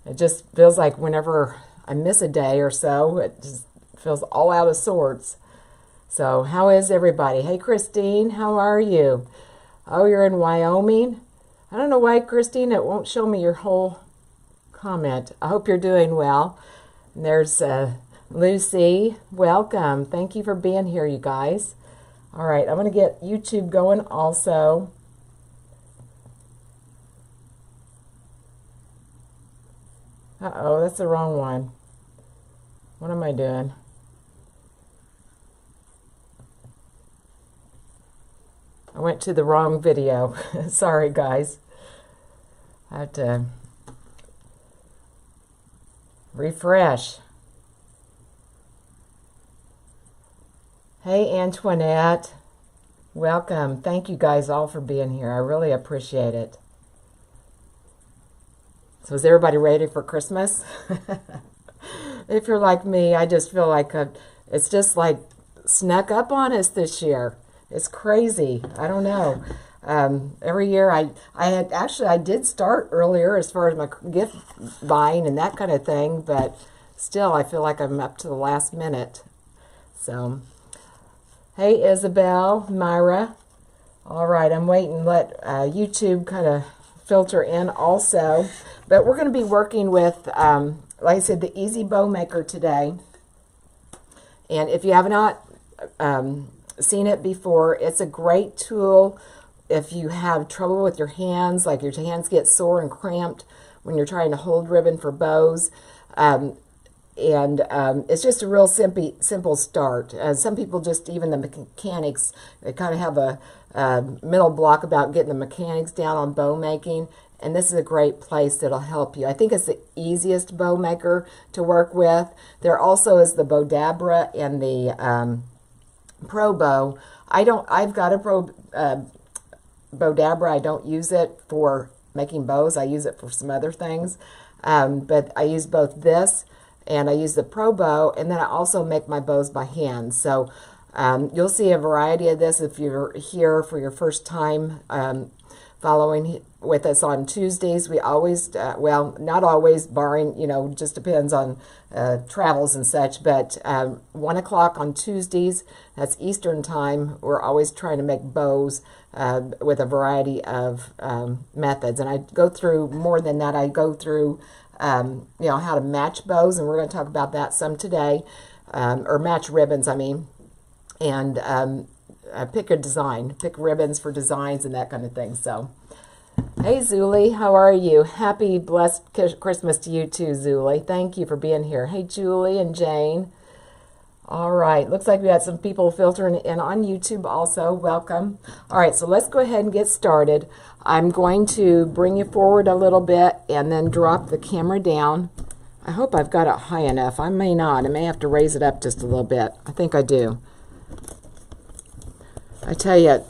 It just feels like whenever I miss a day or so, it just feels all out of sorts. So how is everybody? Hey, Christine, how are you? Oh, you're in Wyoming? I don't know why, Christine, it won't show me your whole comment. I hope you're doing well. And there's Lucy. Welcome. Thank you for being here, you guys. All right, I'm going to get YouTube going also. Uh-oh, that's the wrong one. What am I doing? I went to the wrong video. Sorry, guys. I have to refresh. Hey, Antoinette. Welcome. Thank you guys all for being here. I really appreciate it. So is everybody ready for Christmas? If you're like me, I just feel like it's just like snuck up on us this year. It's crazy. I don't know. Every year I did start earlier as far as my gift buying and that kind of thing, but still I feel like I'm up to the last minute. So, hey Isabel, Myra. All right, I'm waiting to let YouTube kind of filter in also. But we're going to be working with, like I said, the Easy Bow Maker today. And if you have not seen it before, it's a great tool if you have trouble with your hands, like your hands get sore and cramped when you're trying to hold ribbon for bows. It's just a real simple start. Some people just, even the mechanics, they kind of have a mental block about getting the mechanics down on bow making. And this is a great place that'll help you. I think it's the easiest bow maker to work with. There also is the Bowdabra and the Pro Bow. I've got a Pro Bowdabra. I don't use it for making bows. I use it for some other things. But I use both this and I use the Pro Bow, and then I also make my bows by hand. So you'll see a variety of this if you're here for your first time following with us on Tuesdays. We always, well, not always, barring, just depends on travels and such, but 1 o'clock on Tuesdays, that's Eastern time, we're always trying to make bows with a variety of methods. And I go through more than that. I go through, how to match bows, and we're going to talk about that some today, or match ribbons, I mean, and pick a design, pick ribbons for designs and that kind of thing. So, hey Zuli, how are you? Happy blessed Christmas to you too, Zuli. Thank you for being here. Hey Julie and Jane. All right, looks like we got some people filtering in on YouTube also. Welcome. All right, so let's go ahead and get started. I'm going to bring you forward a little bit and then drop the camera down. I hope I've got it high enough. I may not. I may have to raise it up just a little bit. I think I do. I tell you,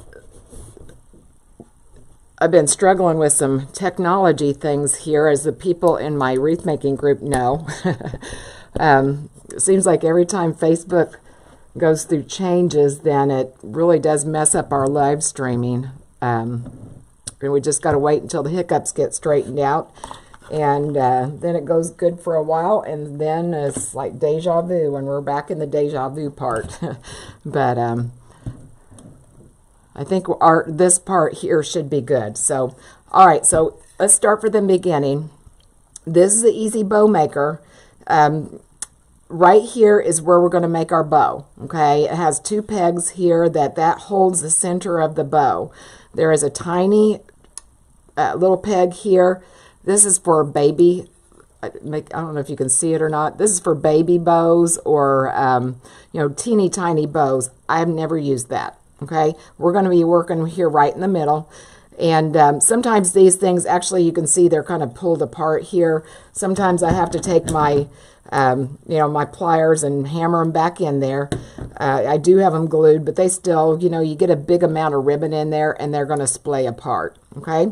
I've been struggling with some technology things here, as the people in my wreath making group know. It seems like every time Facebook goes through changes, then it really does mess up our live streaming. And we just got to wait until the hiccups get straightened out. And then it goes good for a while, and then it's like deja vu, and we're back in the deja vu part. But I think this part here should be good. So, all right, so let's start from the beginning. This is the Easy Bow Maker. Right here is where we're going to make our bow, okay? It has 2 pegs here that holds the center of the bow. There is a tiny little peg here. This is for baby, I don't know if you can see it or not. This is for baby bows or, teeny tiny bows. I've never used that. Okay, we're going to be working here right in the middle. And sometimes these things, actually, you can see they're kind of pulled apart here. Sometimes I have to take my, my pliers and hammer them back in there. I do have them glued, but they still, you get a big amount of ribbon in there, and they're going to splay apart. Okay,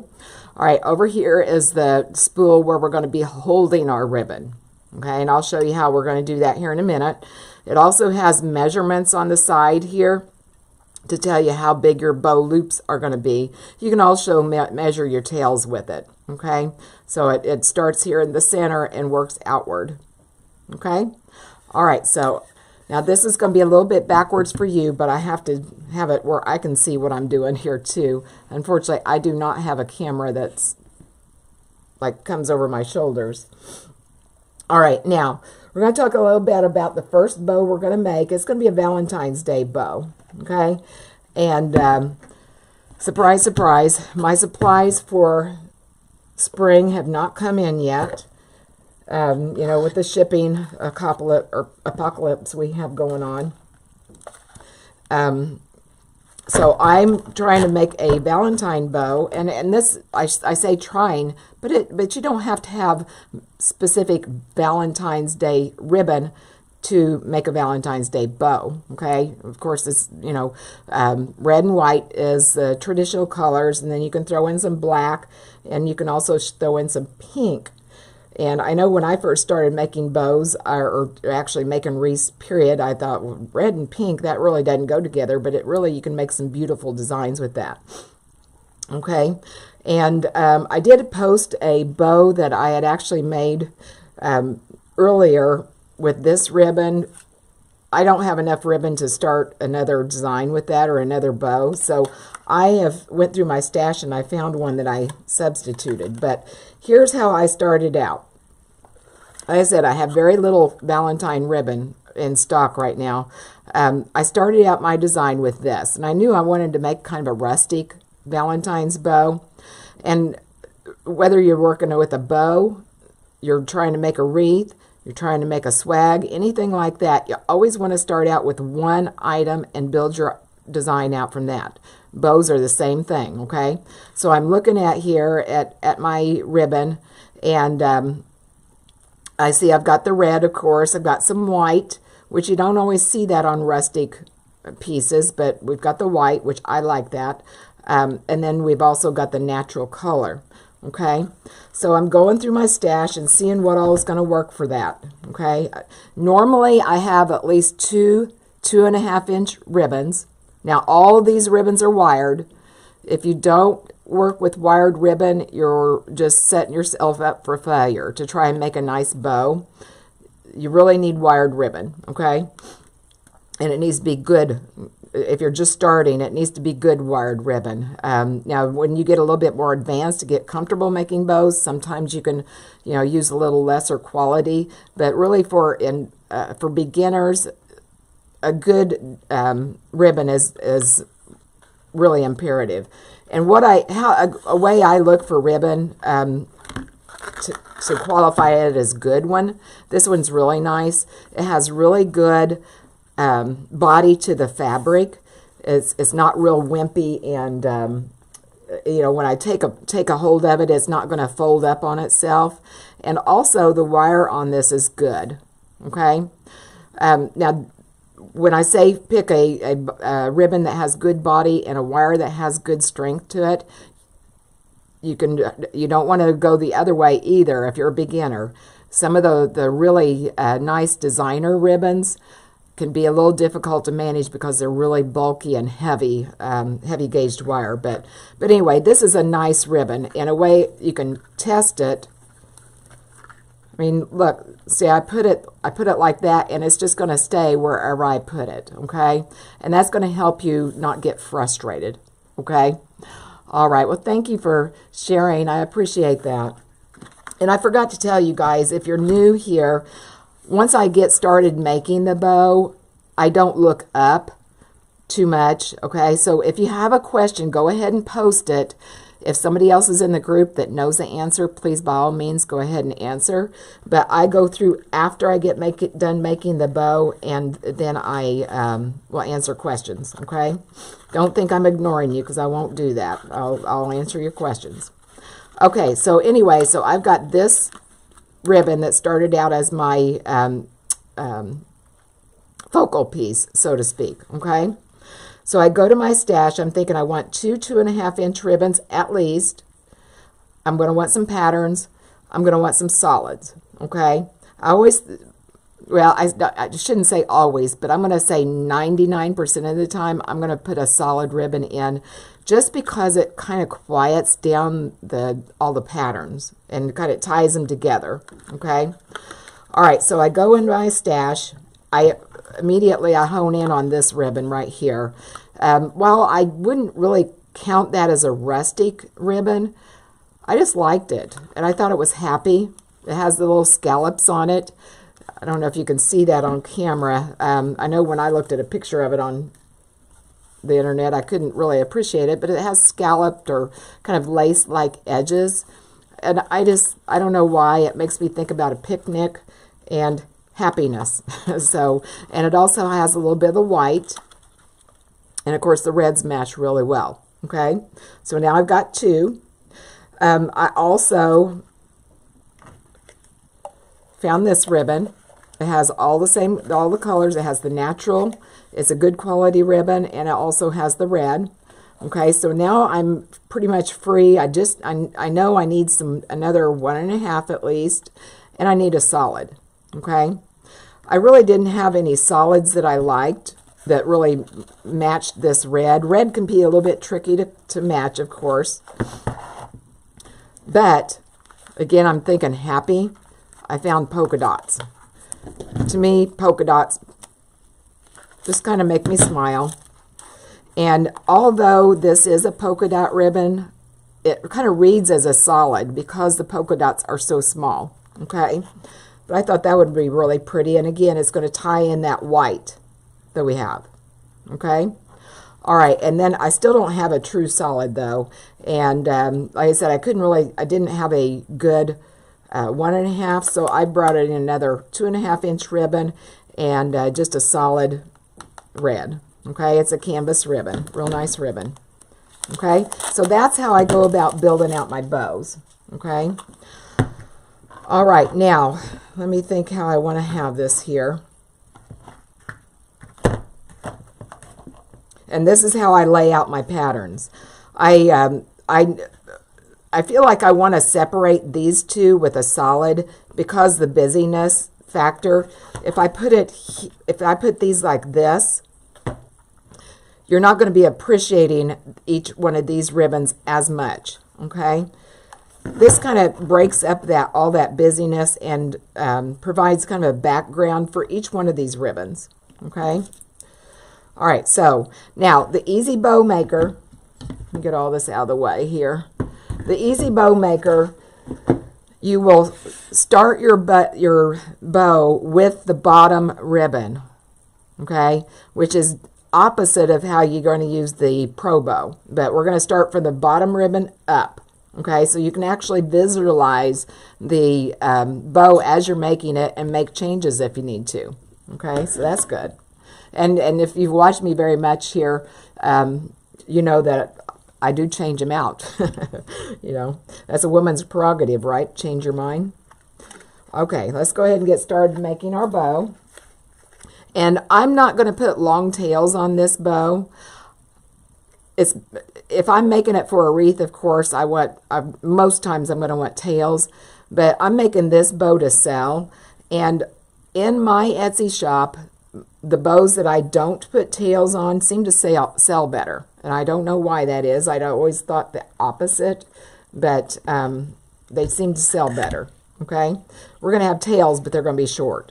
all right, over here is the spool where we're going to be holding our ribbon. Okay, and I'll show you how we're going to do that here in a minute. It also has measurements on the side here to tell you how big your bow loops are going to be. You can also measure your tails with it. Okay, so it starts here in the center and works outward. Okay, all right, so now this is going to be a little bit backwards for you, but I have to have it where I can see what I'm doing here too. Unfortunately, I do not have a camera that's like comes over my shoulders. All right, now we're going to talk a little bit about the first bow we're going to make. It's going to be a Valentine's Day bow, okay? And surprise, surprise, my supplies for spring have not come in yet. You know, with the shipping apocalypse we have going on. So I'm trying to make a Valentine bow, and this I say trying, but you don't have to have specific Valentine's Day ribbon to make a Valentine's Day bow. Okay, of course it's, you know, red and white is the traditional colors, and then you can throw in some black, and you can also throw in some pink. And I know when I first started making bows, or actually making wreaths, period, I thought, well, red and pink, that really doesn't go together, but it really, you can make some beautiful designs with that. Okay, and I did post a bow that I had actually made earlier with this ribbon. I don't have enough ribbon to start another design with that or another bow, so I went through my stash and I found one that I substituted. But here's how I started out. Like I said, I have very little Valentine ribbon in stock right now. I started out my design with this, and I knew I wanted to make kind of a rustic Valentine's bow. And whether you're working with a bow, you're trying to make a wreath, you're trying to make a swag, anything like that, you always want to start out with one item and build your design out from that. Bows are the same thing, okay? So I'm looking at here at my ribbon, and I see I've got the red, of course. I've got some white, which you don't always see that on rustic pieces, but we've got the white, which I like that. And then we've also got the natural color. Okay, so I'm going through my stash and seeing what all is going to work for that. Okay, normally I have at least 2.5 inch ribbons. Now all of these ribbons are wired. If you don't work with wired ribbon, you're just setting yourself up for failure to try and make a nice bow. You really need wired ribbon, okay? And it needs to be good. If you're just starting, it needs to be good wired ribbon. Now, when you get a little bit more advanced to get comfortable making bows, sometimes you can, you know, use a little lesser quality. But really, for beginners, a good ribbon is really imperative. And a way I look for ribbon to qualify it as good one. This one's really nice. It has really good body to the fabric. It's not real wimpy, and you know, when I take a hold of it, it's not going to fold up on itself. And also the wire on this is good. Okay, now when I say pick a ribbon that has good body and a wire that has good strength to it, you don't want to go the other way either if you're a beginner. Some of the really nice designer ribbons can be a little difficult to manage because they're really bulky and heavy, heavy gauged wire. But anyway, this is a nice ribbon. In a way, you can test it. I mean, look, see, I put it like that, and it's just going to stay wherever I put it, okay? And that's going to help you not get frustrated, okay? All right, well, thank you for sharing. I appreciate that. And I forgot to tell you guys, if you're new here, once I get started making the bow, I don't look up too much, okay? So if you have a question, go ahead and post it. If somebody else is in the group that knows the answer, please, by all means, go ahead and answer. But I go through after I get done making the bow, and then I will answer questions, okay? Don't think I'm ignoring you, because I won't do that. I'll answer your questions. Okay, so anyway, so I've got this ribbon that started out as my focal piece, so to speak, okay? So I go to my stash. I'm thinking I want 2.5 inch ribbons at least. I'm going to want some patterns. I'm going to want some solids, okay? I always, well, I shouldn't say always, but I'm going to say 99% of the time I'm going to put a solid ribbon in just because it kind of quiets down all the patterns and kind of ties them together, okay? All right, so I go into my stash. Immediately I hone in on this ribbon right here. While I wouldn't really count that as a rustic ribbon, I just liked it, and I thought it was happy. It has the little scallops on it. I don't know if you can see that on camera. I know when I looked at a picture of it on the internet, I couldn't really appreciate it, but it has scalloped or kind of lace-like edges. And I don't know why, it makes me think about a picnic and happiness. So, and it also has a little bit of the white, and of course the reds match really well. Okay, so now I've got two. I also found this ribbon. It has all the colors. It has the natural. It's a good quality ribbon, and it also has the red. Okay, so now I'm pretty much free. I know I need another 1.5 at least, and I need a solid. Okay, I really didn't have any solids that I liked that really matched this red. Red can be a little bit tricky to match, of course. But again, I'm thinking happy. I found polka dots. To me, polka dots just kind of make me smile. And although this is a polka dot ribbon, it kind of reads as a solid because the polka dots are so small. Okay, but I thought that would be really pretty. And again, it's going to tie in that white that we have. Okay, all right, and then I still don't have a true solid though. And like I said, I didn't have a good 1.5, so I brought in another 2.5-inch ribbon and just a solid red. Okay, it's a canvas ribbon, real nice ribbon. Okay, so that's how I go about building out my bows. Okay, all right, now let me think how I want to have this here. And this is how I lay out my patterns. I feel like I want to separate these two with a solid because the busyness factor. If I put these like this, you're not going to be appreciating each one of these ribbons as much. Okay, this kind of breaks up all that busyness and provides kind of a background for each one of these ribbons. Okay. All right, so now the Easy Bow Maker, let me get all this out of the way here. The Easy Bow Maker, you will start your bow with the bottom ribbon, okay, which is opposite of how you're going to use the Pro Bow. But we're going to start from the bottom ribbon up, okay, so you can actually visualize the bow as you're making it and make changes if you need to, okay, so that's good. And if you've watched me very much here, you know that I do change them out. You know, that's a woman's prerogative, right? Change your mind. Okay, let's go ahead and get started making our bow. And I'm not going to put long tails on this bow. If I'm making it for a wreath, of course, most times I'm going to want tails. But I'm making this bow to sell. And in my Etsy shop, the bows that I don't put tails on seem to sell better. And I don't know why that is. I'd always thought the opposite, but they seem to sell better. Okay, we're going to have tails, but they're going to be short.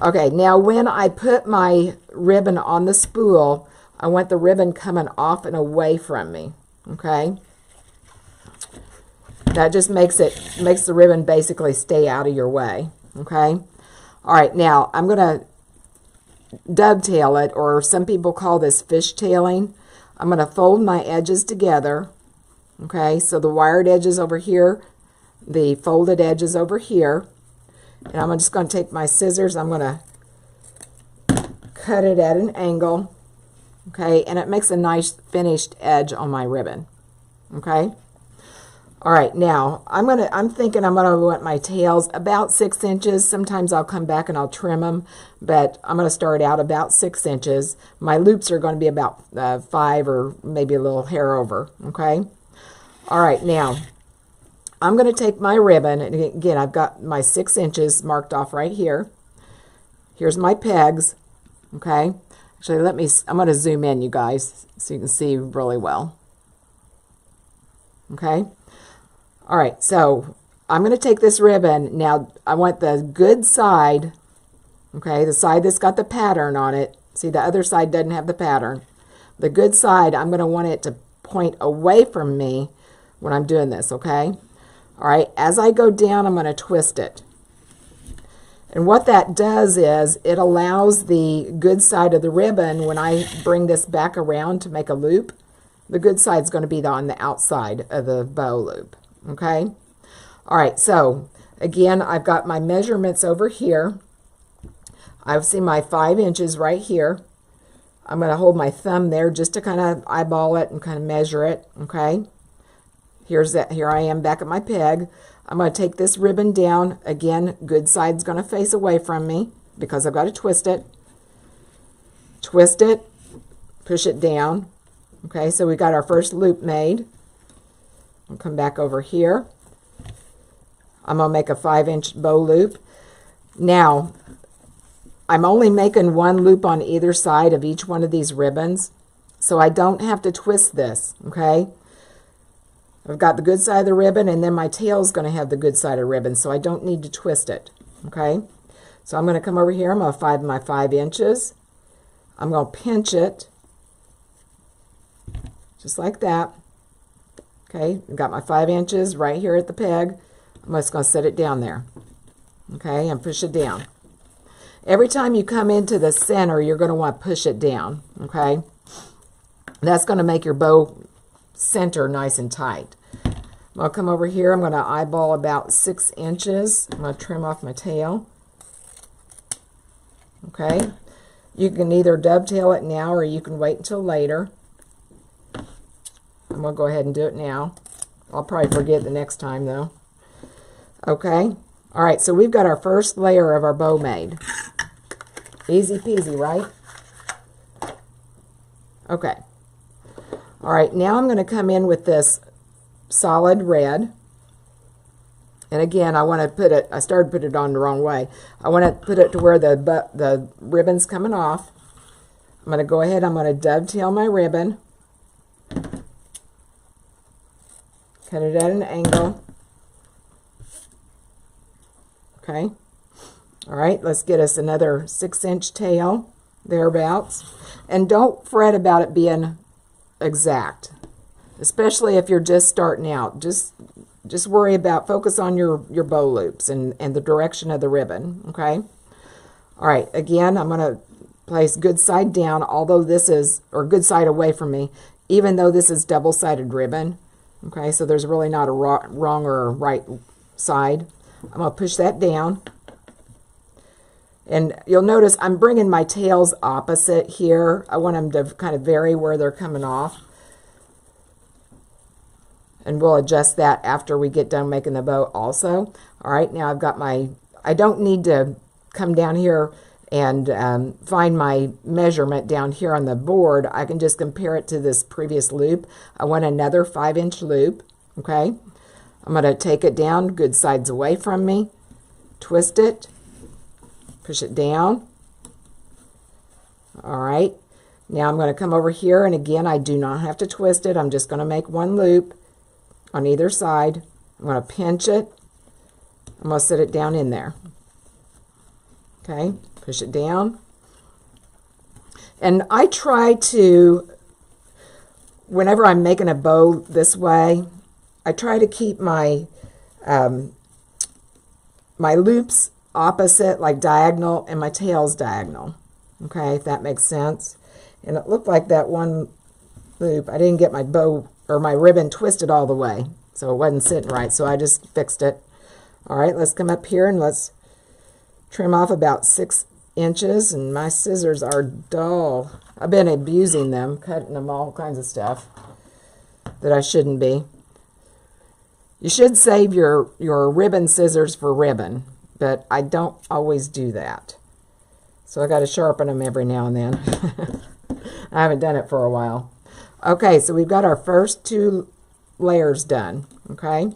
Okay, now when I put my ribbon on the spool, I want the ribbon coming off and away from me. Okay, that just makes the ribbon basically stay out of your way. Okay, all right, now I'm going to dovetail it, or some people call this fishtailing. I'm going to fold my edges together. Okay, so the wired edges over here, the folded edges over here, and I'm just going to take my scissors. I'm going to cut it at an angle. Okay, and it makes a nice finished edge on my ribbon. Okay. All right, now I'm thinking I'm gonna want my tails about 6 inches. Sometimes I'll come back and I'll trim them, but I'm gonna start out about 6 inches. My loops are going to be about 5 or maybe a little hair over. Okay. All right, now I'm gonna take my ribbon, and again I've got my 6 inches marked off right here. Here's my pegs. Okay. Actually, I'm gonna zoom in, you guys, so you can see really well. Okay. All right, so I'm going to take this ribbon. Now, I want the good side, okay, the side that's got the pattern on it. See, the other side doesn't have the pattern. The good side, I'm going to want it to point away from me when I'm doing this, okay? All right, as I go down, I'm going to twist it. And what that does is it allows the good side of the ribbon, when I bring this back around to make a loop, the good side is going to be on the outside of the bow loop, okay? All right, so again, I've got my measurements over here. I've seen my 5 inches right here. I'm going to hold my thumb there just to kind of eyeball it and kind of measure it, okay? Here I am back at my peg. I'm going to take this ribbon down. Again, good side's going to face away from me because I've got to twist it. Twist it, push it down. Okay, so we got our first loop made. I'll come back over here. I'm going to make a 5-inch bow loop. Now, I'm only making one loop on either side of each one of these ribbons, so I don't have to twist this, okay? I've got the good side of the ribbon, and then my tail's going to have the good side of the ribbon, so I don't need to twist it, okay? So I'm going to come over here. I'm going to find my 5 inches. I'm going to pinch it, just like that. Okay, I've got my 5 inches right here at the peg. I'm just going to set it down there, okay, and push it down. Every time you come into the center, you're going to want to push it down, okay? That's going to make your bow center nice and tight. I'll come over here. I'm going to eyeball about 6 inches. I'm going to trim off my tail. Okay. You can either dovetail it now or you can wait until later. I'm going to go ahead and do it now. I'll probably forget the next time though. Okay. All right, so we've got our first layer of our bow made. Easy peasy, right? Okay. All right, now I'm going to come in with this solid red. And again, I want to put it, I started to put it on the wrong way. I want to put it to where the ribbon's coming off. I'm going to go ahead, I'm going to dovetail my ribbon. Cut it at an angle. Okay. All right, let's get us another 6-inch tail, thereabouts. And don't fret about it being exact, especially if you're just starting out. Just worry about, focus on your bow loops and the direction of the ribbon, okay? All right, again, I'm going to place good side down, although this is, or good side away from me, even though this is double-sided ribbon, okay? So there's really not a wrong or right side. I'm going to push that down. And you'll notice I'm bringing my tails opposite here. I want them to kind of vary where they're coming off. And we'll adjust that after we get done making the bow also. All right, now I've got my, I don't need to come down here and find my measurement down here on the board. I can just compare it to this previous loop. I want another 5-inch loop, okay? I'm going to take it down, good sides away from me, twist it, push it down. All right, now I'm going to come over here, and again, I do not have to twist it. I'm just going to make one loop on either side. I'm going to pinch it. I'm going to set it down in there. Okay, push it down. And I try to, whenever I'm making a bow this way, I try to keep my my loops opposite, like diagonal, and my tails diagonal. Okay, if that makes sense. And it looked like that one loop, I didn't get my bow or my ribbon twisted all the way, so it wasn't sitting right, so I just fixed it. All right, let's come up here and let's trim off about 6 inches, and my scissors are dull. I've been abusing them, cutting them all kinds of stuff that I shouldn't be. You should save your ribbon scissors for ribbon, but I don't always do that. So I got to sharpen them every now and then. I haven't done it for a while. Okay, so we've got our first 2 layers done, okay?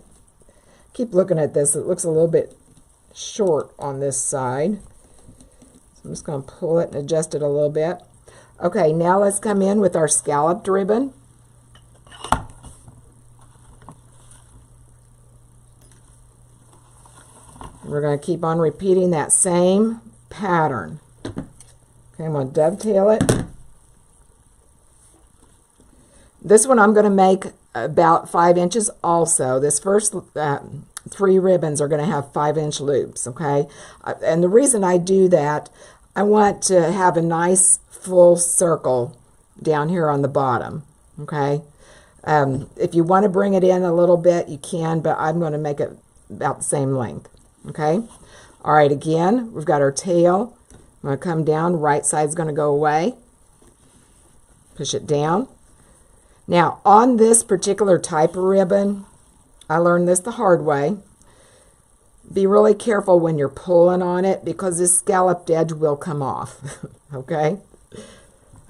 Keep looking at this. It looks a little bit short on this side. So I'm just going to pull it and adjust it a little bit. Okay, now let's come in with our scalloped ribbon. we're going to keep on repeating that same pattern. Okay, I'm going to dovetail it. This one I'm going to make about 5 inches also. This first 3 ribbons are going to have 5-inch loops, okay? And the reason I do that, I want to have a nice full circle down here on the bottom, okay? If you want to bring it in a little bit, you can, but I'm going to make it about the same length, okay? All right, again, we've got our tail. I'm going to come down, right side's going to go away. Push it down. Now, on this particular type of ribbon, I learned this the hard way. Be really careful when you're pulling on it because this scalloped edge will come off, okay?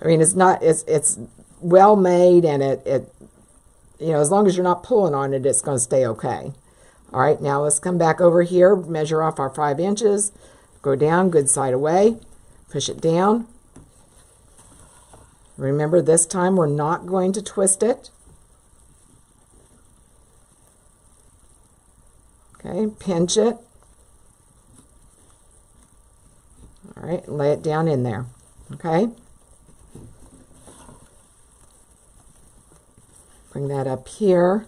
I mean, it's well made, and it you know, as long as you're not pulling on it, it's going to stay okay. All right, now let's come back over here, measure off our 5 inches, go down, good side away, push it down. Remember, this time we're not going to twist it. Okay, pinch it. All right, lay it down in there. Okay. Bring that up here.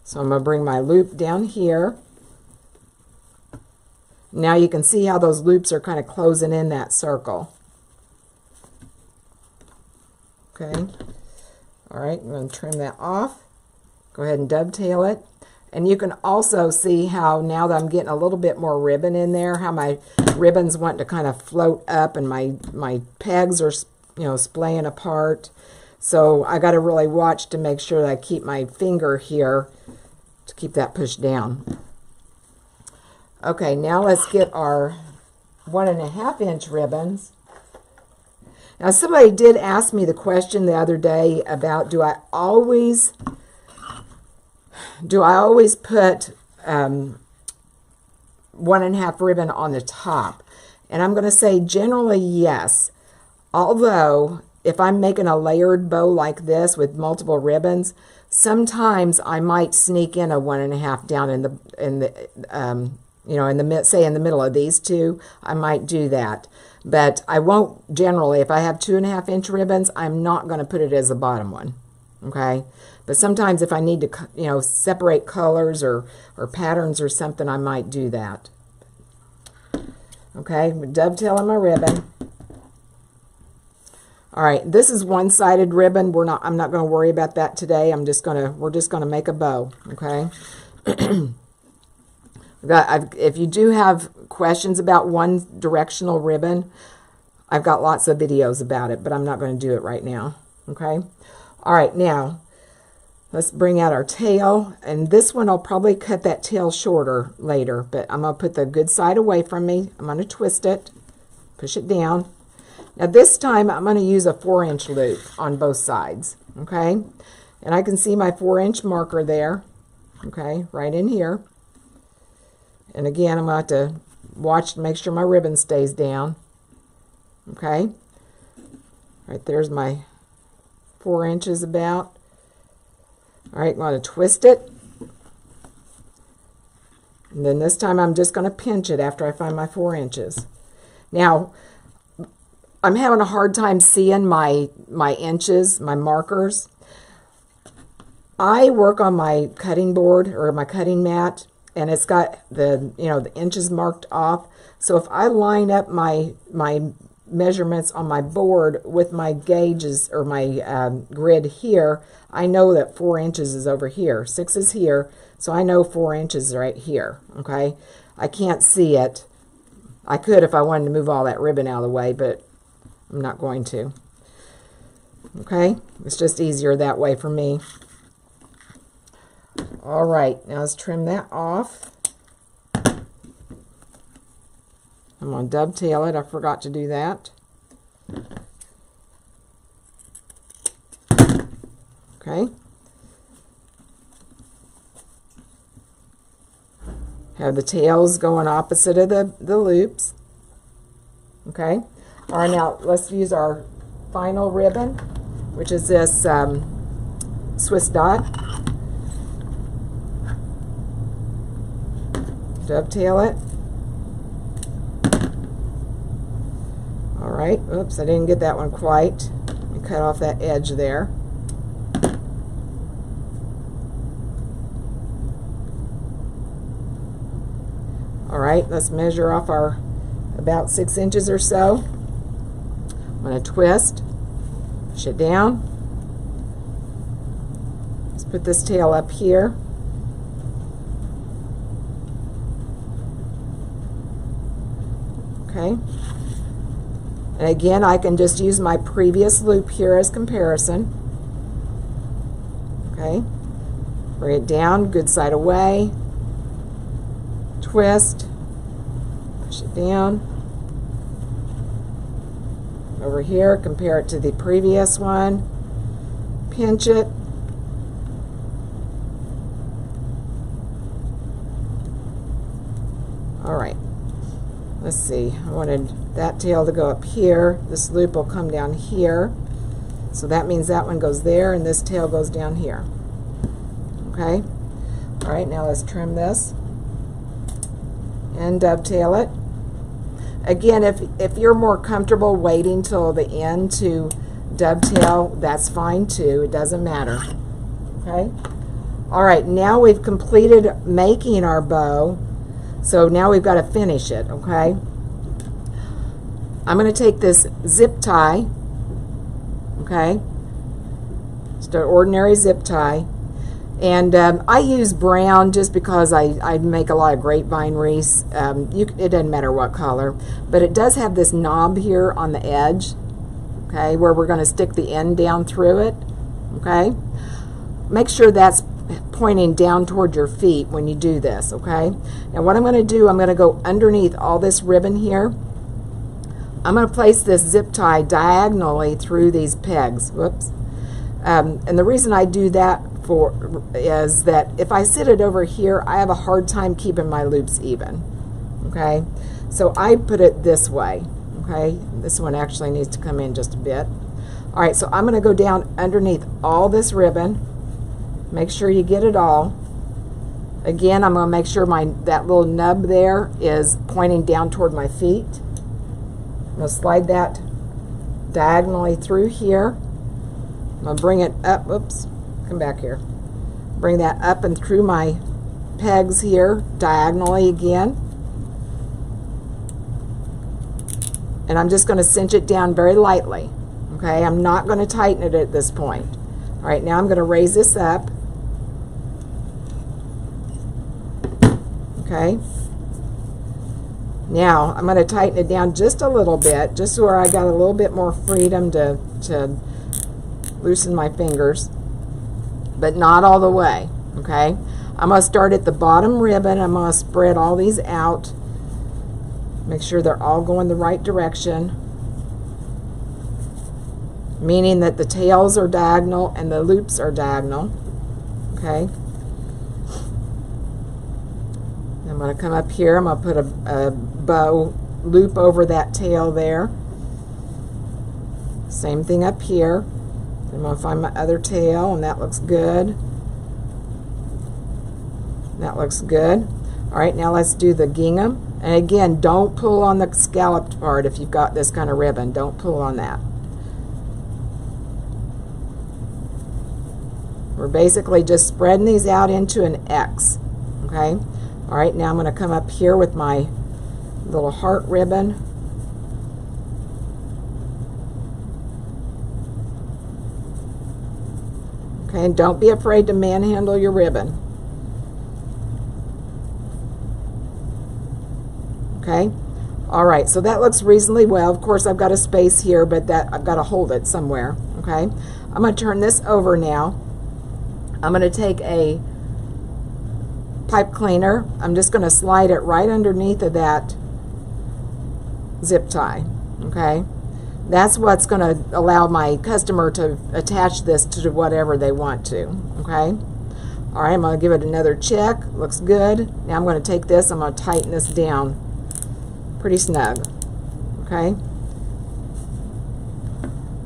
So I'm going to bring my loop down here. Now you can see how those loops are kind of closing in that circle. Okay. All right, I'm going to trim that off. Go ahead and dovetail it. And you can also see how now that I'm getting a little bit more ribbon in there, how my ribbons want to kind of float up and my pegs are, you know, splaying apart. So I got to really watch to make sure that I keep my finger here to keep that pushed down. Okay, now let's get our 1.5 inch ribbons. Now somebody did ask me the question the other day about do I always put 1.5 ribbon on the top? And I'm going to say generally yes. Although if I'm making a layered bow like this with multiple ribbons, sometimes I might sneak in a 1.5 down in the you know, in the middle of these two. I might do that. But I won't generally. If I have 2.5 inch ribbons, I'm not going to put it as the bottom one. Okay? But sometimes if I need to, you know, separate colors or patterns or something, I might do that. Okay? Dovetailing my ribbon. All right, this is one-sided ribbon. I'm not going to worry about that today. We're just going to make a bow, okay? If you do have questions about one directional ribbon, I've got lots of videos about it, but I'm not going to do it right now, okay? All right, now let's bring out our tail, and this one I'll probably cut that tail shorter later, but I'm going to put the good side away from me. I'm going to twist it, push it down. Now this time I'm going to use a 4-inch loop on both sides, okay? And I can see my 4-inch marker there, okay, right in here. And again, I'm going to have to watch to make sure my ribbon stays down, okay? Right there's my 4 inches about. All right, I'm going to twist it. And then this time I'm just going to pinch it after I find my 4 inches. Now, I'm having a hard time seeing my inches, my markers. I work on my cutting board or my cutting mat, and it's got the, you know, the inches marked off. So if I line up my measurements on my board with my gauges or my grid here, I know that 4 inches is over here, 6 is here, so I know 4 inches is right here, okay? I can't see it. I could if I wanted to move all that ribbon out of the way, but I'm not going to. Okay, it's just easier that way for me. All right, now let's trim that off. I'm going to dovetail it. I forgot to do that. Okay. Have the tails going opposite of the loops. Okay. All right, now let's use our final ribbon, which is this Swiss dot. dovetail it. All right, oops, I didn't get that one quite. Let me cut off that edge there. All right, let's measure off our about 6 inches or so. I'm going to twist, push it down. Let's put this tail up here. Okay. And again, I can just use my previous loop here as comparison. Okay. Bring it down, good side away. Twist, push it down. Over here, compare it to the previous one. Pinch it. All right. Let's see, I wanted that tail to go up here. This loop will come down here. So that means that one goes there and this tail goes down here. Okay? All right, now let's trim this and dovetail it. Again, if you're more comfortable waiting till the end to dovetail, that's fine too. It doesn't matter. Okay? All right, now we've completed making our bow. So now we've got to finish it, okay? I'm going to take this zip tie, okay? Just an ordinary zip tie. And I use brown just because I make a lot of grapevine wreaths. It doesn't matter what color. But it does have this knob here on the edge, okay, where we're going to stick the end down through it, okay? Make sure that's pointing down toward your feet when you do this, okay? Now what I'm going to do, I'm going to go underneath all this ribbon here. I'm going to place this zip tie diagonally through these pegs. Whoops. And the reason I do that is that if I sit it over here, I have a hard time keeping my loops even, okay? So I put it this way, okay? This one actually needs to come in just a bit. All right, so I'm going to go down underneath all this ribbon. Make sure you get it all. Again, I'm going to make sure that little nub there is pointing down toward my feet. I'm going to slide that diagonally through here. I'm going to bring it up. Oops, come back here. Bring that up and through my pegs here diagonally again. And I'm just going to cinch it down very lightly. Okay, I'm not going to tighten it at this point. All right, now I'm going to raise this up. Okay. Now I'm going to tighten it down just a little bit, just so where I got a little bit more freedom to loosen my fingers, but not all the way. Okay. I'm going to start at the bottom ribbon. I'm going to spread all these out. Make sure they're all going the right direction, meaning that the tails are diagonal and the loops are diagonal. Okay. I'm going to come up here. I'm going to put a bow loop over that tail there. Same thing up here. I'm going to find my other tail, and that looks good. That looks good. All right, now let's do the gingham. And again, don't pull on the scalloped part if you've got this kind of ribbon. Don't pull on that. We're basically just spreading these out into an X. Okay. All right, now I'm going to come up here with my little heart ribbon. Okay, and don't be afraid to manhandle your ribbon. Okay, all right, so that looks reasonably well. Of course, I've got a space here, but that I've got to hold it somewhere. Okay, I'm going to turn this over now. I'm going to take a pipe cleaner. I'm just going to slide it right underneath of that zip tie. Okay, that's what's going to allow my customer to attach this to whatever they want to. Okay, all right, I'm going to give it another check. Looks good. Now I'm going to take this, I'm going to tighten this down pretty snug. Okay,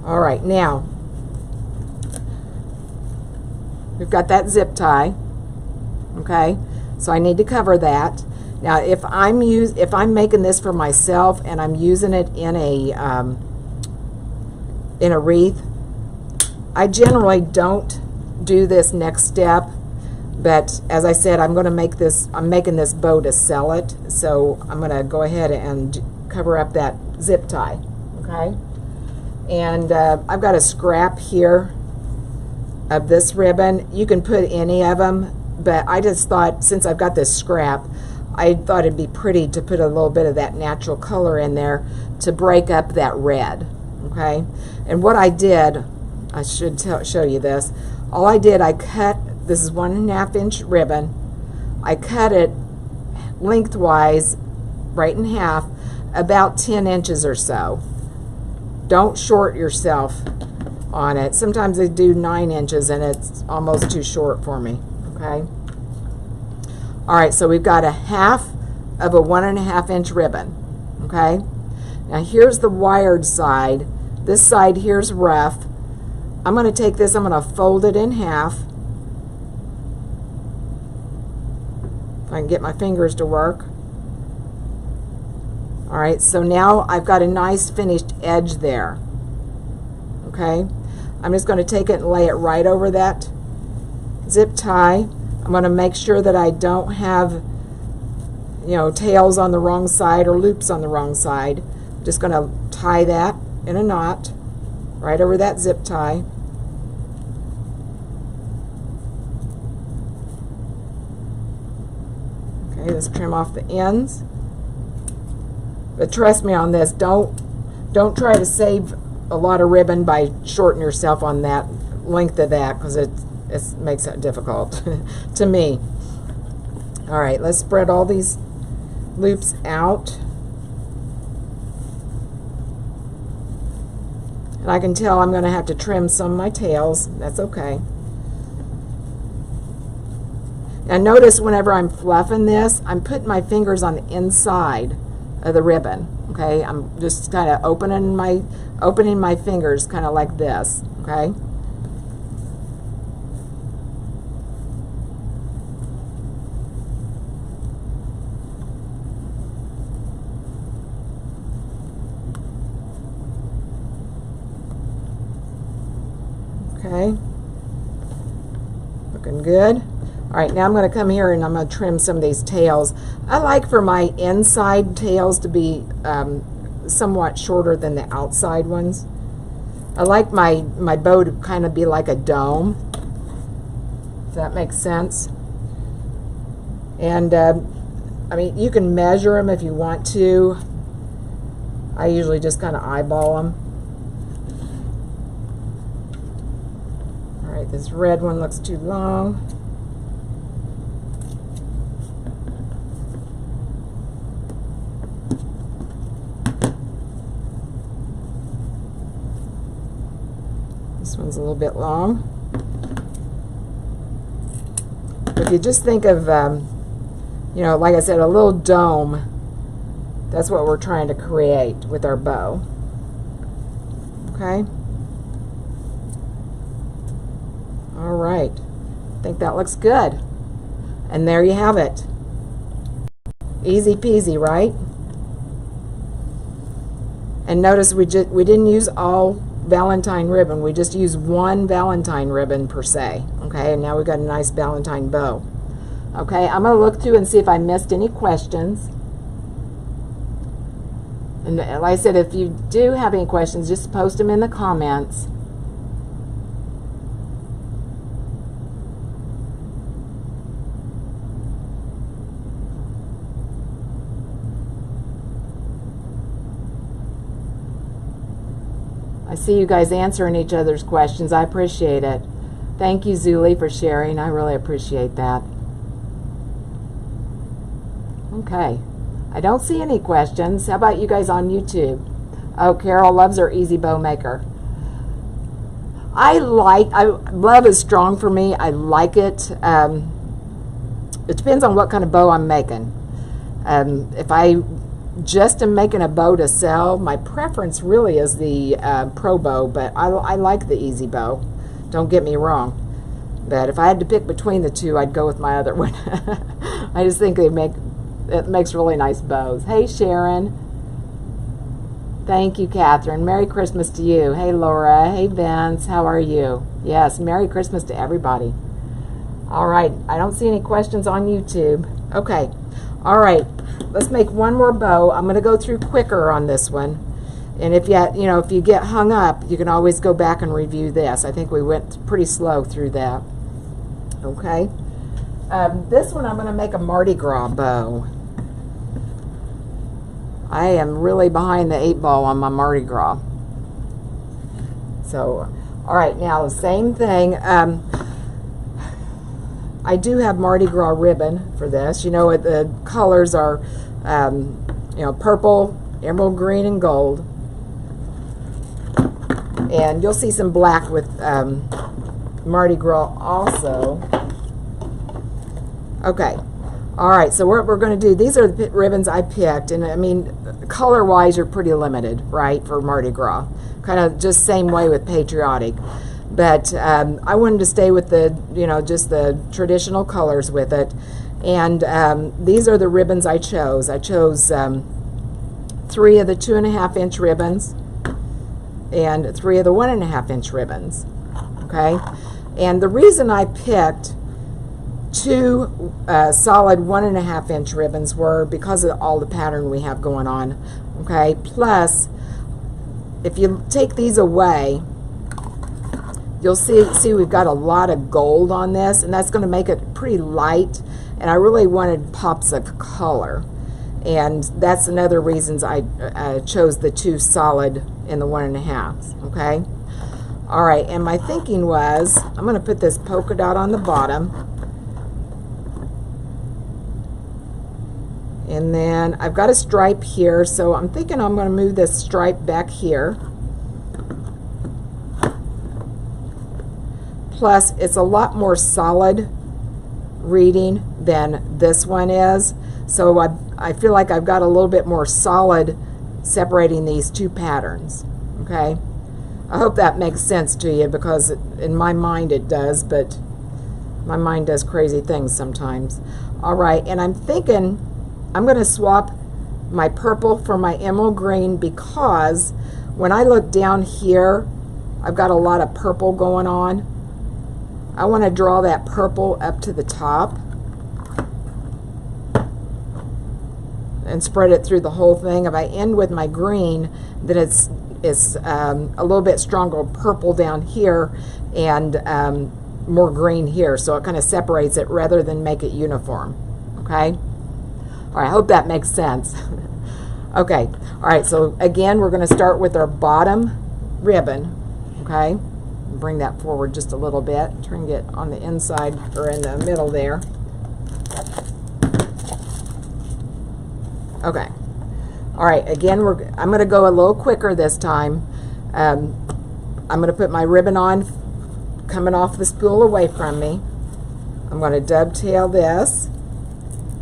all right, now we've got that zip tie. Okay, so I need to cover that. Now, if I'm making this for myself and I'm using it in a wreath, I generally don't do this next step. But as I said, I'm making this bow to sell it, so I'm going to go ahead and cover up that zip tie, okay? And I've got a scrap here of this ribbon. You can put any of them, but I just thought, since I've got this scrap, I thought it'd be pretty to put a little bit of that natural color in there to break up that red, okay? And what I did, I should show you this. All I did, I cut, this is 1.5 inch ribbon. I cut it lengthwise, right in half, about 10 inches or so. Don't short yourself on it. Sometimes I do 9 inches and it's almost too short for me, okay? All right, so we've got 1/2 of a 1.5 inch ribbon, okay? Now here's the wired side. This side here's rough. I'm going to take this, I'm going to fold it in half. If I can get my fingers to work. All right, so now I've got a nice finished edge there, okay? I'm just going to take it and lay it right over that zip tie. I'm going to make sure that I don't have, you know, tails on the wrong side or loops on the wrong side. I'm just going to tie that in a knot right over that zip tie. Okay, let's trim off the ends. But trust me on this, don't try to save a lot of ribbon by shorting yourself on that length of that, because it makes it difficult to me. All right, let's spread all these loops out. And I can tell I'm going to have to trim some of my tails. That's okay. Now notice whenever I'm fluffing this, I'm putting my fingers on the inside of the ribbon. Okay, I'm just kind of opening my fingers kind of like this. Okay. Okay, looking good. All right, now I'm going to come here and I'm going to trim some of these tails. I like for my inside tails to be somewhat shorter than the outside ones. I like my bow to kind of be like a dome, if that makes sense. And I mean, you can measure them if you want to. I usually just kind of eyeball them. This red one looks too long. This one's a little bit long. If you just think of, you know, like I said, a little dome, that's what we're trying to create with our bow. Okay? All right, I think that looks good. And there you have it. Easy peasy, right? And notice we didn't use all Valentine ribbon. We just used one Valentine ribbon per se. Okay, and now we've got a nice Valentine bow. Okay, I'm going to look through and see if I missed any questions. And like I said, if you do have any questions, just post them in the comments. I see you guys answering each other's questions. I appreciate it. Thank you, Zuli, for sharing. I really appreciate that. Okay. I don't see any questions. How about you guys on YouTube? Oh, Carol loves her easy bow maker. Love is strong for me. I like it. It depends on what kind of bow I'm making. If I just am making a bow to sell, my preference really is the pro bow, but I like the easy bow. Don't get me wrong. But if I had to pick between the two, I'd go with my other one. I just think they make It makes really nice bows. Hey, Sharon. Thank you, Catherine. Merry Christmas to you. Hey, Laura. Hey, Vince. How are you? Yes, Merry Christmas to everybody. All right. I don't see any questions on YouTube. Okay. All right. Let's make one more bow. I'm going to go through quicker on this one. And if if you get hung up, you can always go back and review this. I think we went pretty slow through that. Okay. This one I'm going to make a Mardi Gras bow. I am really behind the 8-ball on my Mardi Gras. So, all right, now the same thing. I do have Mardi Gras ribbon for this. You know, the colors are, purple, emerald green, and gold. And you'll see some black with Mardi Gras also. Okay. All right, so what we're going to do, these are the ribbons I picked, and I mean, color-wise, you're pretty limited, right, for Mardi Gras. Kind of just same way with patriotic. But I wanted to stay with the, just the traditional colors with it. And these are the ribbons I chose. I chose 3 of the 2.5-inch ribbons and 3 of the 1.5-inch ribbons, okay? And the reason I picked 2 solid 1.5-inch ribbons were because of all the pattern we have going on, okay? Plus, if you take these away, you'll see we've got a lot of gold on this, and that's going to make it pretty light, and I really wanted pops of color, and that's another reasons I chose the 2 solid in the 1.5s, okay? All right, and my thinking was I'm going to put this polka dot on the bottom. And then I've got a stripe here, so I'm thinking I'm going to move this stripe back here. Plus, it's a lot more solid reading than this one is. So I feel like I've got a little bit more solid separating these 2 patterns. Okay? I hope that makes sense to you, because in my mind it does, but my mind does crazy things sometimes. All right, and I'm thinking I'm going to swap my purple for my emerald green, because when I look down here, I've got a lot of purple going on. I want to draw that purple up to the top and spread it through the whole thing. If I end with my green, then it's a little bit stronger purple down here and more green here, so it kind of separates it rather than make it uniform. Okay? All right, I hope that makes sense. Okay, all right, so again, we're going to start with our bottom ribbon, okay? Bring that forward just a little bit. Try and get on the inside or in the middle there. Okay, all right, again, I'm going to go a little quicker this time. I'm going to put my ribbon on, coming off the spool away from me. I'm going to dovetail this.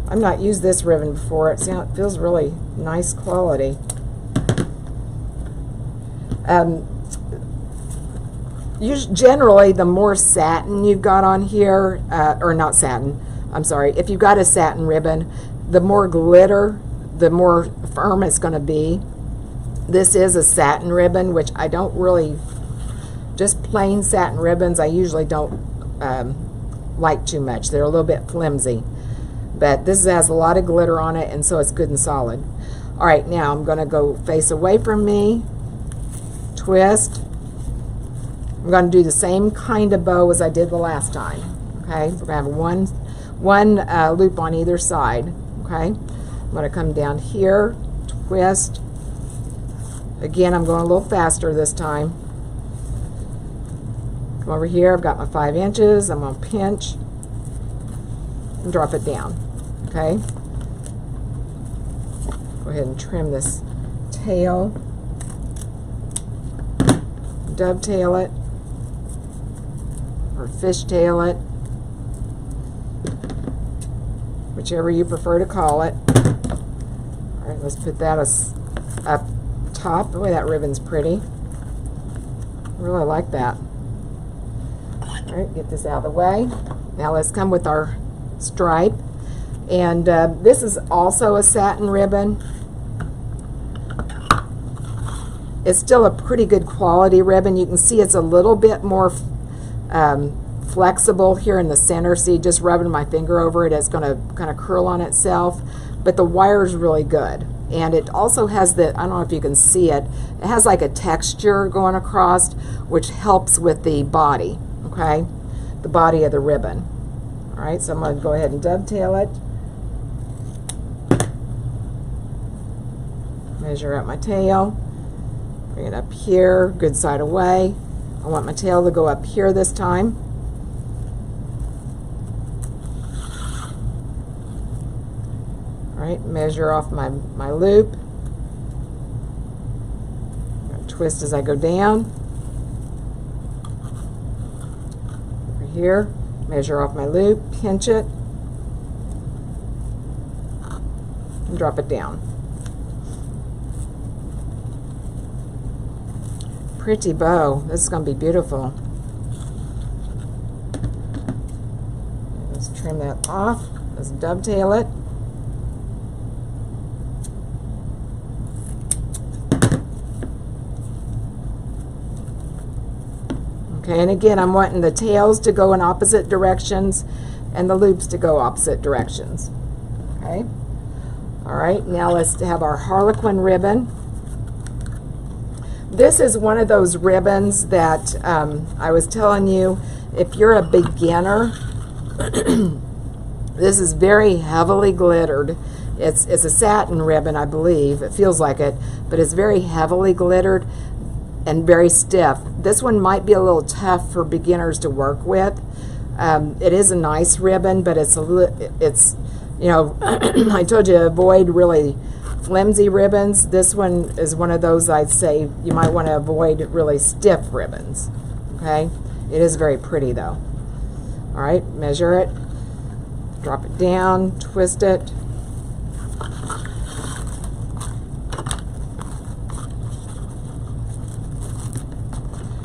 I've not used this ribbon before. It feels really nice quality. Generally, the more satin you've got on here, or not satin, I'm sorry, if you've got a satin ribbon, the more glitter, the more firm it's going to be. This is a satin ribbon, which I don't really, just plain satin ribbons, I usually don't like too much. They're a little bit flimsy. But this has a lot of glitter on it, and so it's good and solid. All right, now I'm going to go face away from me, twist. I'm going to do the same kind of bow as I did the last time. Okay, we're going to have one loop on either side. Okay, I'm going to come down here, twist. Again, I'm going a little faster this time. Come over here, I've got my 5 inches. I'm going to pinch and drop it down. Okay, go ahead and trim this tail, dovetail it, or fishtail it, whichever you prefer to call it. All right, let's put that up top. Boy, that ribbon's pretty. I really like that. All right, get this out of the way. Now let's come with our stripe. And this is also a satin ribbon. It's still a pretty good quality ribbon. You can see it's a little bit more flexible here in the center. See, just rubbing my finger over it, it's going to kind of curl on itself. But the wire is really good. And it also has the, I don't know if you can see it, it has like a texture going across, which helps with the body, okay? The body of the ribbon. All right, so I'm going to go ahead and dovetail it. Measure out my tail. Bring it up here, good side away. I want my tail to go up here this time. All right, measure off my loop. Twist as I go down. Over here, measure off my loop, pinch it, and drop it down. Pretty bow. This is going to be beautiful. Let's trim that off. Let's dovetail it. Okay, and again, I'm wanting the tails to go in opposite directions and the loops to go opposite directions. Okay. All right, now let's have our Harlequin ribbon. This is one of those ribbons that I was telling you, if you're a beginner, this is very heavily glittered. It's a satin ribbon, I believe. It feels like it, but it's very heavily glittered and very stiff. This one might be a little tough for beginners to work with. It is a nice ribbon, but it's you know, I told you to avoid really flimsy ribbons. This one is one of those I'd say you might want to avoid really stiff ribbons. Okay, it is very pretty though. All right, measure it, drop it down, twist it.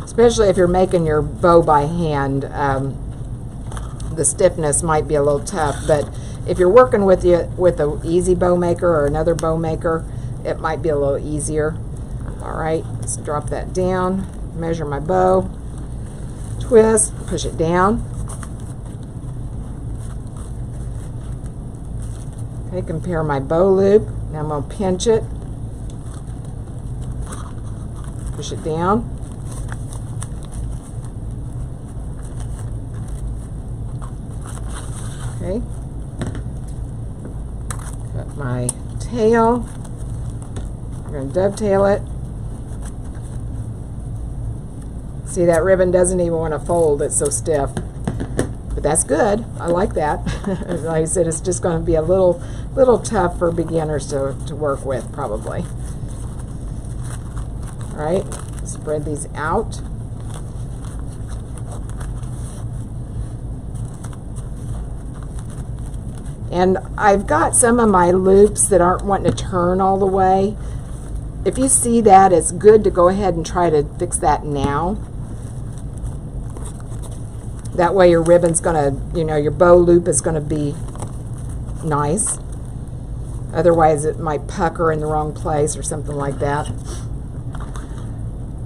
Especially if you're making your bow by hand, the stiffness might be a little tough, but if you're working with an easy bow maker or another bow maker, it might be a little easier. All right, let's drop that down, measure my bow, twist, push it down. Okay, compare my bow loop. Now I'm going to pinch it, push it down. Okay. Got my tail. I'm going to dovetail it. See, that ribbon doesn't even want to fold. It's so stiff. But that's good. I like that. Like I said, it's just going to be a little tough for beginners to work with, probably. All right. Spread these out. And I've got some of my loops that aren't wanting to turn all the way. If you see that, it's good to go ahead and try to fix that now. That way your ribbon's gonna, you know, your bow loop is gonna be nice. Otherwise it might pucker in the wrong place or something like that.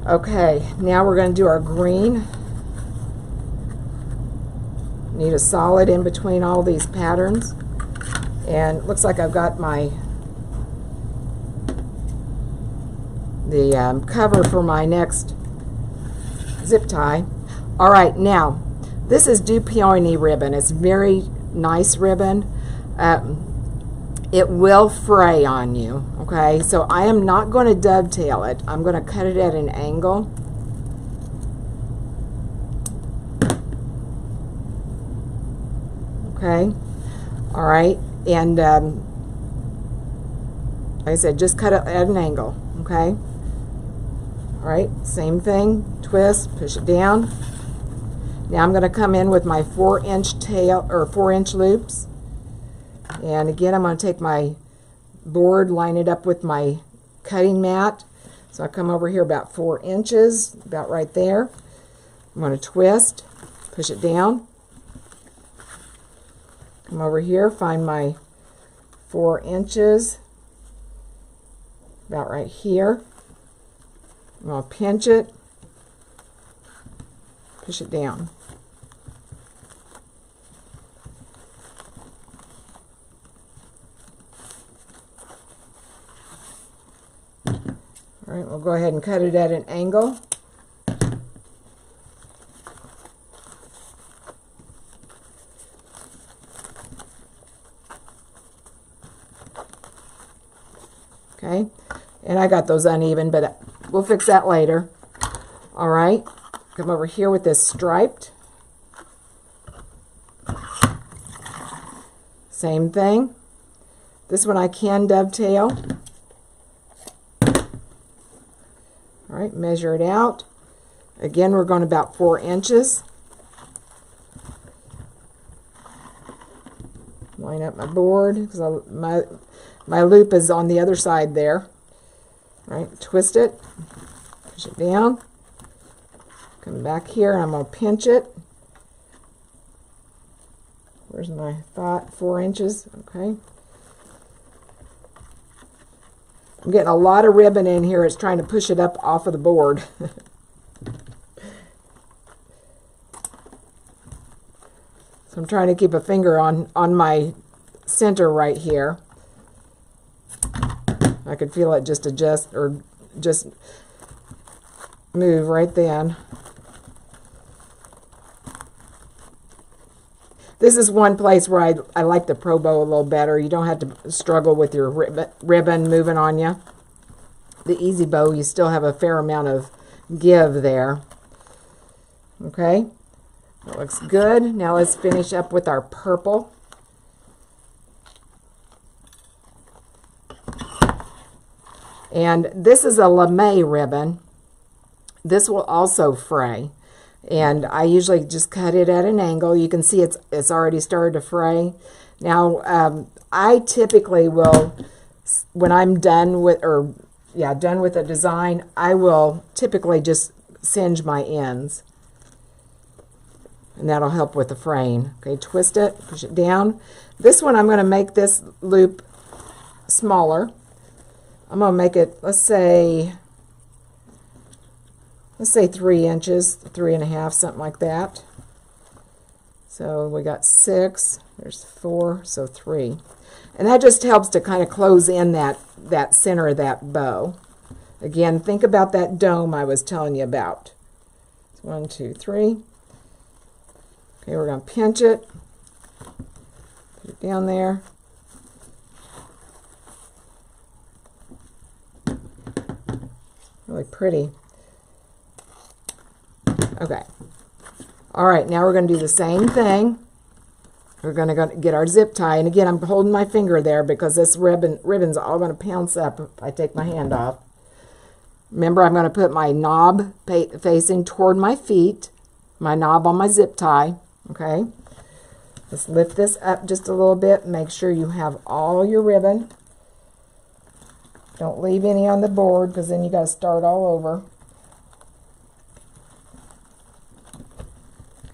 Okay, now we're gonna do our green. Need a solid in between all these patterns. And it looks like I've got the cover for my next zip tie. All right, now this is Dovetailing ribbon. It's very nice ribbon. It will fray on you. Okay, so I am not going to dovetail it. I'm going to cut it at an angle. Okay, all right. And like I said, just cut it at an angle, okay? All right, same thing, twist, push it down. Now I'm going to come in with my 4-inch tail, or 4-inch loops. And again, I'm going to take my board, line it up with my cutting mat. So I come over here about 4 inches, about right there. I'm going to twist, push it down. Come over here, find my 4 inches, about right here. I'm going to pinch it, push it down. All right, we'll go ahead and cut it at an angle. Okay, and I got those uneven, but we'll fix that later. All right, come over here with this striped. Same thing. This one I can dovetail. All right, measure it out. Again, we're going about 4 inches. Line up my board because my loop is on the other side there. All right, twist it, push it down. Come back here, I'm going to pinch it. Where's my thought? 4 inches, okay. I'm getting a lot of ribbon in here. It's trying to push it up off of the board. So I'm trying to keep a finger on my center right here. I could feel it just adjust or just move right then. This is one place where I like the Pro Bow a little better. You don't have to struggle with your ribbon moving on you. The Easy Bow, you still have a fair amount of give there. Okay, that looks good. Now let's finish up with our purple. And this is a lame ribbon. This will also fray. And I usually just cut it at an angle. You can see it's already started to fray. Now, I typically will, when I'm done with, done with the design, I will typically just singe my ends. And that'll help with the fraying. Okay, twist it, push it down. This one, I'm going to make this loop smaller. I'm going to make it, let's say 3 inches, 3.5, something like that. So we got 6, there's 4, so 3. And that just helps to kind of close in that center of that bow. Again, think about that dome I was telling you about. So 1, 2, 3. Okay, we're going to pinch it, put it down there. Really pretty. Okay. All right, now we're going to do the same thing. We're going to get our zip tie. And again, I'm holding my finger there because this ribbon's all going to pounce up if I take my hand off. Remember, I'm going to put my knob facing toward my feet, my knob on my zip tie. Okay. Let's lift this up just a little bit. Make sure you have all your ribbon. Don't leave any on the board because then you got to start all over.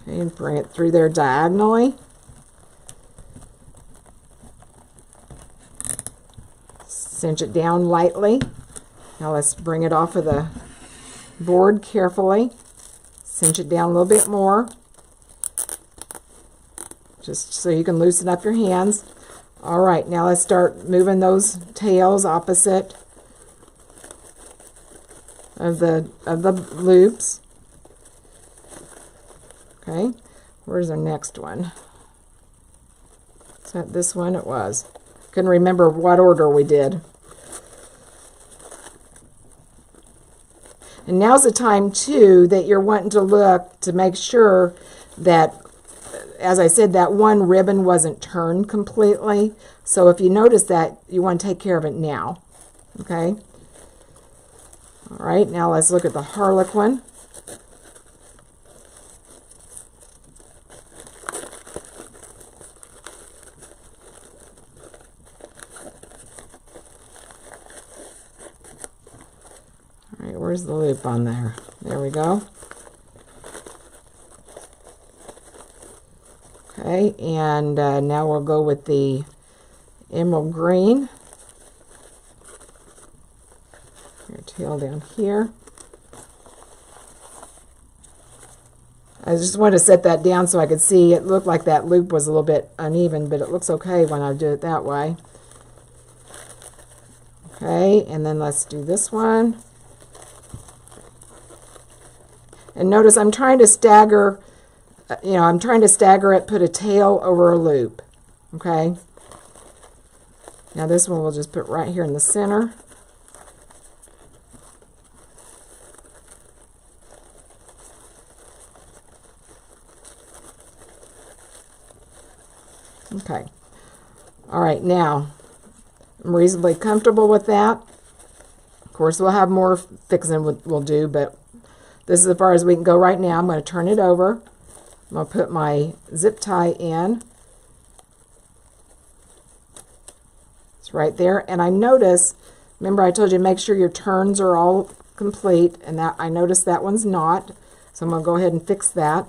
Okay, and bring it through there diagonally. Cinch it down lightly. Now let's bring it off of the board carefully. Cinch it down a little bit more. Just so you can loosen up your hands. All right, now let's start moving those tails opposite of the loops. Okay, where's our next one? Is that this one? It was. Couldn't remember what order we did. And now's the time too that you're wanting to look to make sure that, as I said, that one ribbon wasn't turned completely. So if you notice that, you want to take care of it now. Okay. All right, now let's look at the Harlequin. All right, where's the loop on there? There we go. Okay, and now we'll go with the emerald green. Your tail down here. I just wanted to set that down so I could see. It looked like that loop was a little bit uneven, but it looks okay when I do it that way. Okay, and then let's do this one. And notice I'm trying to stagger, I'm trying to stagger it, put a tail over a loop. Okay. Now this one we'll just put right here in the center. Okay. All right, now I'm reasonably comfortable with that. Of course, we'll have more fixing we'll do, but this is as far as we can go right now. I'm going to turn it over. I'm going to put my zip tie in. It's right there. And I notice, remember I told you make sure your turns are all complete, and that I noticed that one's not. So I'm going to go ahead and fix that.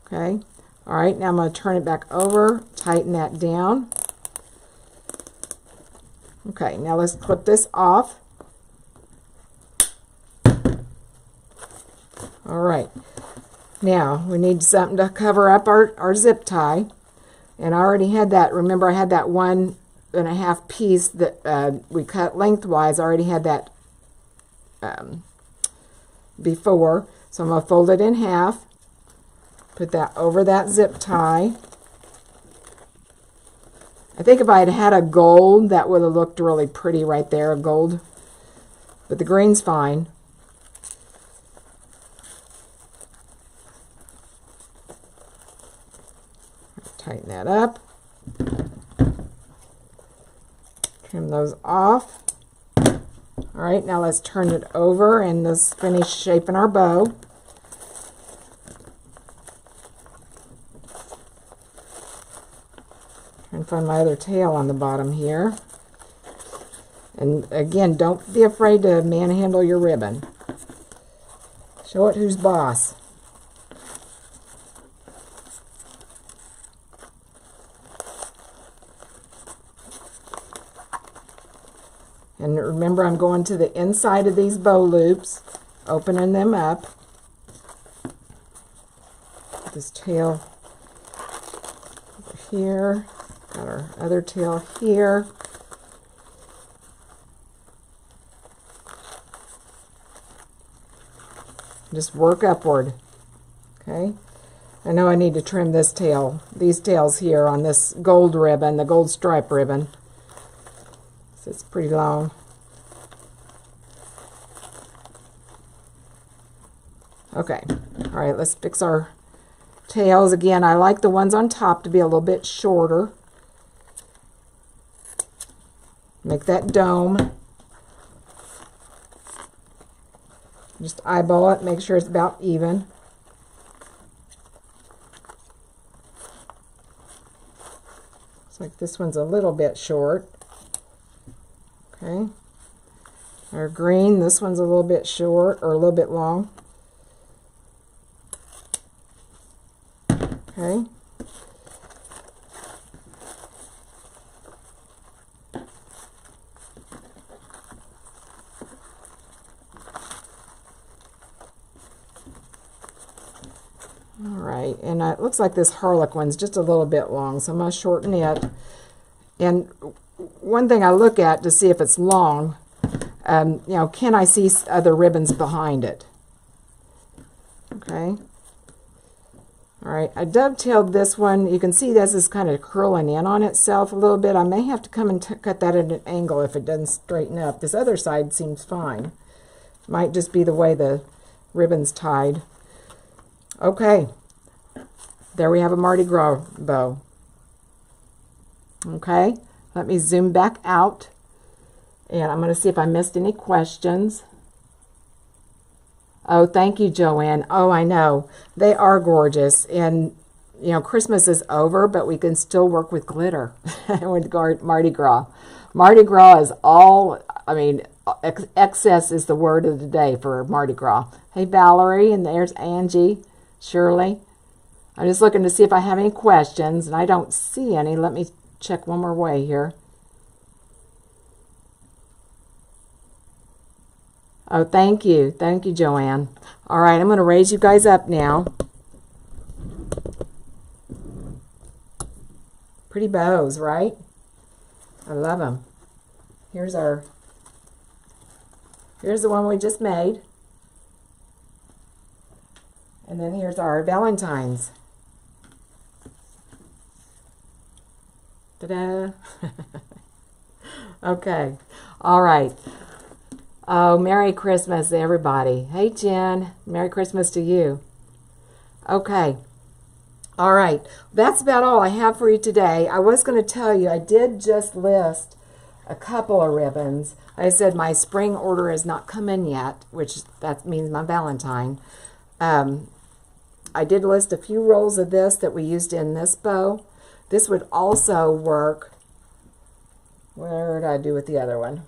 Okay. All right, now I'm going to turn it back over, tighten that down. Okay, now let's clip this off. All right, now we need something to cover up our zip tie. And I already had that, remember I had that 1.5 piece that we cut lengthwise. I already had that before. So I'm going to fold it in half. Put that over that zip tie. I think if I had had a gold, that would have looked really pretty right there, a gold. But the green's fine. Tighten that up. Trim those off. All right, now let's turn it over and let's finish shaping our bow. And find my other tail on the bottom here. And again, don't be afraid to manhandle your ribbon. Show it who's boss. And remember, I'm going to the inside of these bow loops, opening them up. This tail over here. Got our other tail here. Just work upward. Okay. I know I need to trim this tail, these tails here on this gold ribbon, the gold stripe ribbon. So it's pretty long. Okay. All right, let's fix our tails. Again, I like the ones on top to be a little bit shorter. Make that dome. Just eyeball it, make sure it's about even. Looks like this one's a little bit short. Okay. Our green, this one's a little bit short or a little bit long. Okay. Alright, and it looks like this Harlequin's just a little bit long, so I'm going to shorten it. And one thing I look at to see if it's long, can I see other ribbons behind it? Okay. Alright, I dovetailed this one. You can see this is kind of curling in on itself a little bit. I may have to come and cut that at an angle if it doesn't straighten up. This other side seems fine. Might just be the way the ribbon's tied. Okay, there we have a Mardi Gras bow. Okay, let me zoom back out, and I'm going to see if I missed any questions. Oh, thank you, Joanne. Oh, I know. They are gorgeous, and, Christmas is over, but we can still work with glitter with Mardi Gras. Mardi Gras is all, excess is the word of the day for Mardi Gras. Hey, Valerie, and there's Angie. Shirley. I'm just looking to see if I have any questions, and I don't see any. Let me check one more way here. Oh, thank you. Thank you, Joanne. All right, I'm going to raise you guys up now. Pretty bows, right? I love them. Here's the one we just made. And then here's our Valentines. Ta-da! Okay. All right. Oh, Merry Christmas, everybody. Hey, Jen. Merry Christmas to you. Okay. All right. That's about all I have for you today. I was going to tell you, I did just list a couple of ribbons. I said my spring order has not come in yet, which that means my Valentine. I did list a few rolls of this that we used in this bow. This would also work. Where did I do with the other one?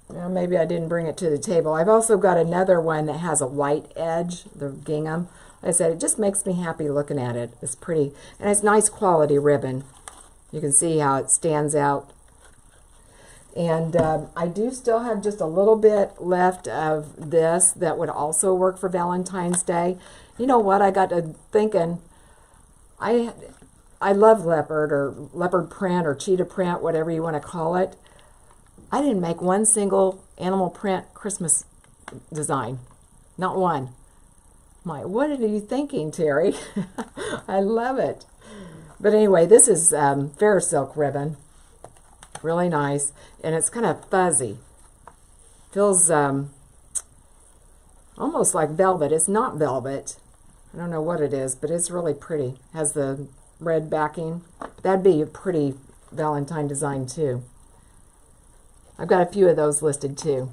Well, maybe I didn't bring it to the table. I've also got another one that has a white edge, the gingham. Like I said, it just makes me happy looking at it. It's pretty, and it's nice quality ribbon. You can see how it stands out. And I do still have just a little bit left of this that would also work for Valentine's Day. You know what? I got to thinking, I love leopard or leopard print or cheetah print, whatever you want to call it. I didn't make one single animal print Christmas design. Not one. What are you thinking, Terry? I love it. But anyway, this is fair silk ribbon. Really nice. And it's kind of fuzzy. Feels almost like velvet. It's not velvet. I don't know what it is, but it's really pretty. Has the red backing. That'd be a pretty Valentine design too. I've got a few of those listed too.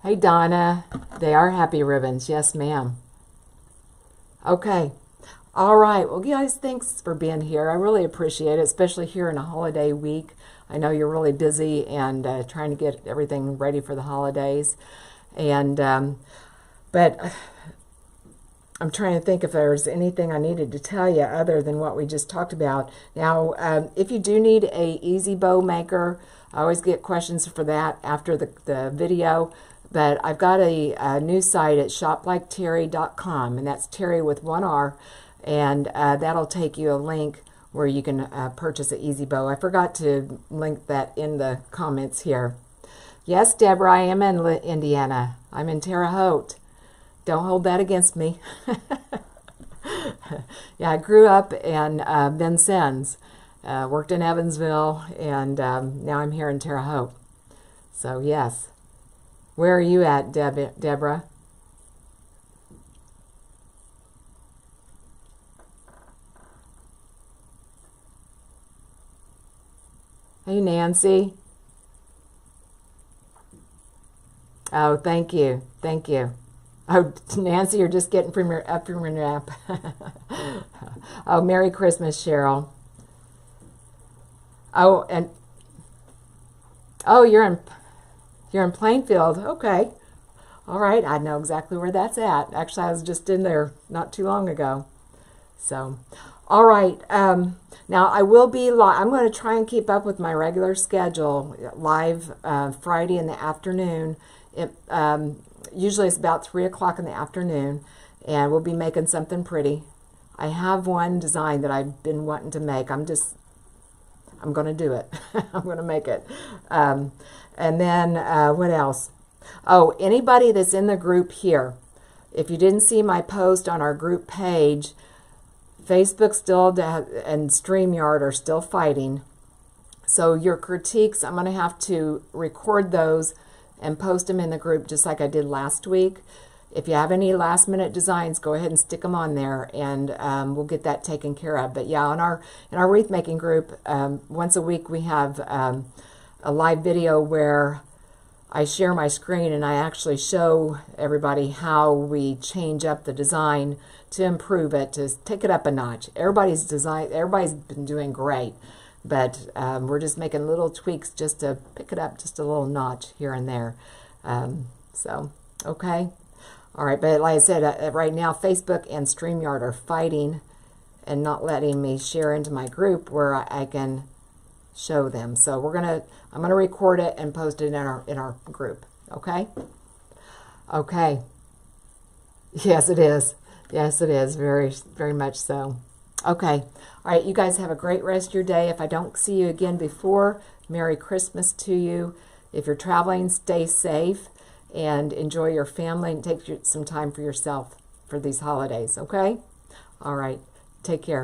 Hey Donna, they are happy ribbons. Yes, ma'am. Okay. All right. Well, guys, thanks for being here. I really appreciate it, especially here in a holiday week. I know you're really busy and trying to get everything ready for the holidays. And but I'm trying to think if there's anything I needed to tell you other than what we just talked about. Now, if you do need a easy bow maker, I always get questions for that after the video. But I've got a new site at shopliketerry.com, and that's Terry with one R, and that'll take you a link where you can purchase an easy bow. I forgot to link that in the comments here. Yes, Deborah, I am in Indiana. I'm in Terre Haute. Don't hold that against me. Yeah, I grew up in Vincennes, worked in Evansville, and now I'm here in Terre Haute. So, yes. Where are you at, Deborah? Hey, Nancy. Oh, thank you. Thank you. Oh, Nancy, you're just getting from your nap. Oh, Merry Christmas, Cheryl. Oh, and oh, you're in Plainfield. Okay. All right. I know exactly where that's at. Actually, I was just in there not too long ago. So, all right. Now, I will be live. I'm going to try and keep up with my regular schedule, live Friday in the afternoon. Usually it's about 3 o'clock in the afternoon, and we'll be making something pretty. I have one design that I've been wanting to make. I'm going to do it. I'm going to make it. And then what else? Oh, anybody that's in the group here, if you didn't see my post on our group page, Facebook still and StreamYard are still fighting. So your critiques, I'm going to have to record those and post them in the group just like I did last week. If you have any last minute designs, go ahead and stick them on there, and we'll get that taken care of. But yeah, in our wreath making group, once a week we have a live video where I share my screen and I actually show everybody how we change up the design to improve it, to take it up a notch. Everybody's been doing great, but we're just making little tweaks just to pick it up just a little notch here and there. So, okay. All right, but like I said, right now Facebook and StreamYard are fighting, and not letting me share into my group where I can show them. So I'm gonna record it and post it in our group. Okay. Okay. Yes, it is. Yes, it is. Very, very much so. Okay. All right. You guys have a great rest of your day. If I don't see you again before, Merry Christmas to you. If you're traveling, stay safe and enjoy your family and take some time for yourself for these holidays. Okay. All right. Take care.